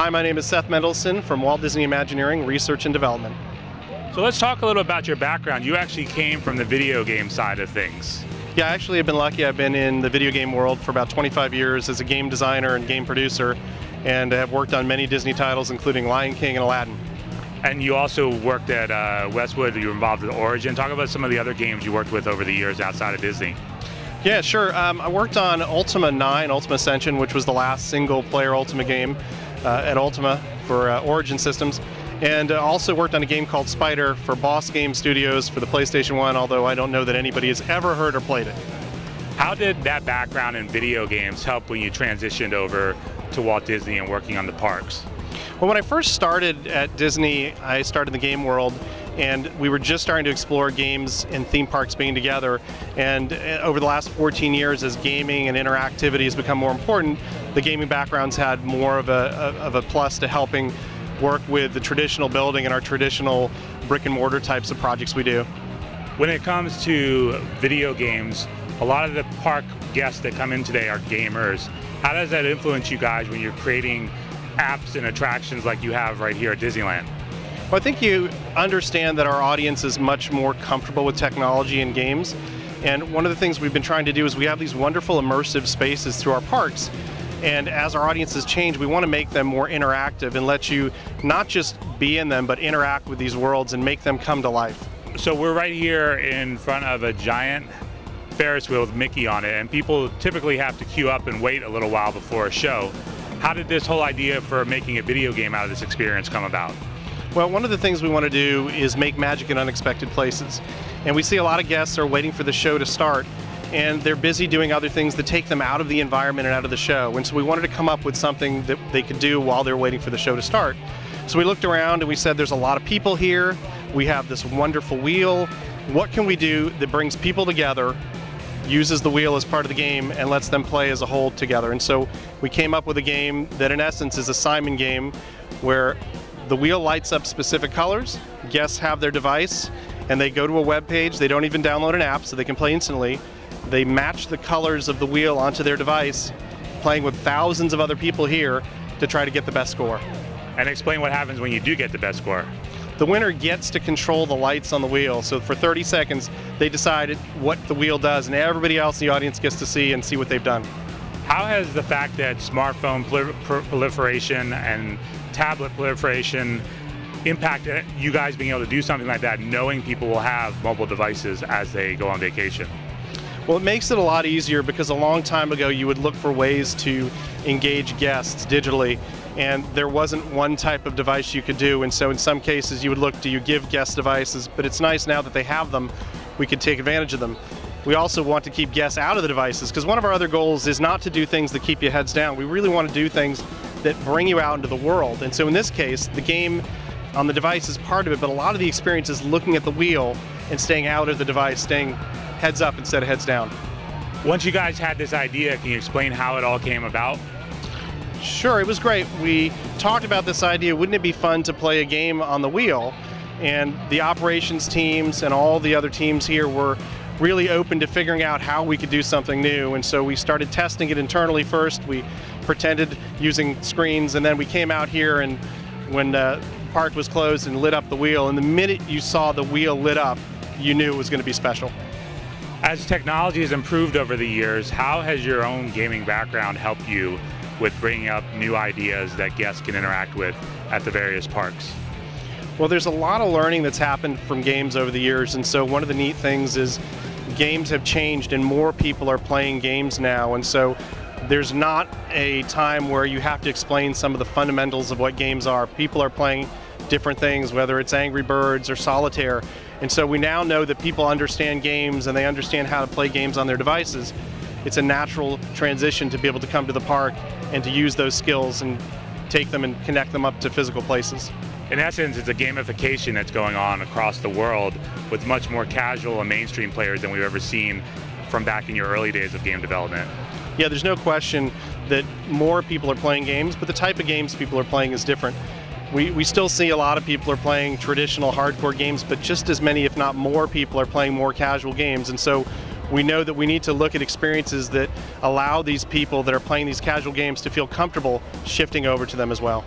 Hi, my name is Seth Mendelsohn from Walt Disney Imagineering Research and Development. So let's talk a little about your background. You actually came from the video game side of things. Yeah, actually I've been lucky. I've been in the video game world for about 25 years as a game designer and game producer, and have worked on many Disney titles including Lion King and Aladdin. And you also worked at Westwood. You were involved with Origin. Talk about some of the other games you worked with over the years outside of Disney. Yeah, sure. I worked on Ultima 9, Ultima Ascension, which was the last single-player Ultima game at Ultima for Origin Systems. And also worked on a game called Spider for Boss Game Studios for the PlayStation 1, although I don't know that anybody has ever heard or played it. How did that background in video games help when you transitioned over to Walt Disney and working on the parks? Well, when I first started at Disney, I started in the game world, and we were just starting to explore games and theme parks being together. And over the last 14 years, as gaming and interactivity has become more important, the gaming backgrounds had more of a plus to helping work with the traditional building and our traditional brick and mortar types of projects we do. When it comes to video games, a lot of the park guests that come in today are gamers. How does that influence you guys when you're creating apps and attractions like you have right here at Disneyland? Well, I think you understand that our audience is much more comfortable with technology and games. And one of the things we've been trying to do is we have these wonderful immersive spaces through our parks. And as our audiences change, we want to make them more interactive and let you not just be in them, but interact with these worlds and make them come to life. So we're right here in front of a giant Ferris wheel with Mickey on it, and people typically have to queue up and wait a little while before a show. How did this whole idea for making a video game out of this experience come about? Well, one of the things we want to do is make magic in unexpected places. And we see a lot of guests are waiting for the show to start, and they're busy doing other things that take them out of the environment and out of the show. And so we wanted to come up with something that they could do while they're waiting for the show to start. So we looked around and we said, there's a lot of people here. We have this wonderful wheel. What can we do that brings people together, uses the wheel as part of the game, and lets them play as a whole together? And so we came up with a game that in essence is a Simon game where the wheel lights up specific colors, guests have their device, and they go to a web page. They don't even download an app, so they can play instantly. They match the colors of the wheel onto their device, playing with thousands of other people here to try to get the best score. And explain what happens when you do get the best score. The winner gets to control the lights on the wheel. So for 30 seconds, they decide what the wheel does, and everybody else in the audience gets to see what they've done. How has the fact that smartphone proliferation and tablet proliferation impacted you guys being able to do something like that, knowing people will have mobile devices as they go on vacation? Well, it makes it a lot easier because a long time ago you would look for ways to engage guests digitally, and there wasn't one type of device you could do. And so in some cases you would look, do you give guests devices? But it's nice now that they have them, we can take advantage of them. We also want to keep guests out of the devices, because one of our other goals is not to do things that keep you heads down. We really want to do things that bring you out into the world. And so in this case, the game on the device is part of it, but a lot of the experience is looking at the wheel and staying out of the device, staying heads up instead of heads down. Once you guys had this idea, can you explain how it all came about? Sure, it was great. We talked about this idea, wouldn't it be fun to play a game on the wheel? And the operations teams and all the other teams here were really open to figuring out how we could do something new. And so we started testing it internally first. We pretended using screens, and then we came out here, and when the park was closed and lit up the wheel, and the minute you saw the wheel lit up, you knew it was going to be special. As technology has improved over the years, how has your own gaming background helped you with bringing up new ideas that guests can interact with at the various parks? Well, there's a lot of learning that's happened from games over the years, and so one of the neat things is games have changed and more people are playing games now, and so there's not a time where you have to explain some of the fundamentals of what games are. People are playing different things, whether it's Angry Birds or Solitaire. And so we now know that people understand games and they understand how to play games on their devices. It's a natural transition to be able to come to the park and to use those skills and take them and connect them up to physical places. In essence, it's a gamification that's going on across the world with much more casual and mainstream players than we've ever seen from back in your early days of game development. Yeah, there's no question that more people are playing games, but the type of games people are playing is different. We still see a lot of people are playing traditional hardcore games, but just as many, if not more, people are playing more casual games. And so we know that we need to look at experiences that allow these people that are playing these casual games to feel comfortable shifting over to them as well.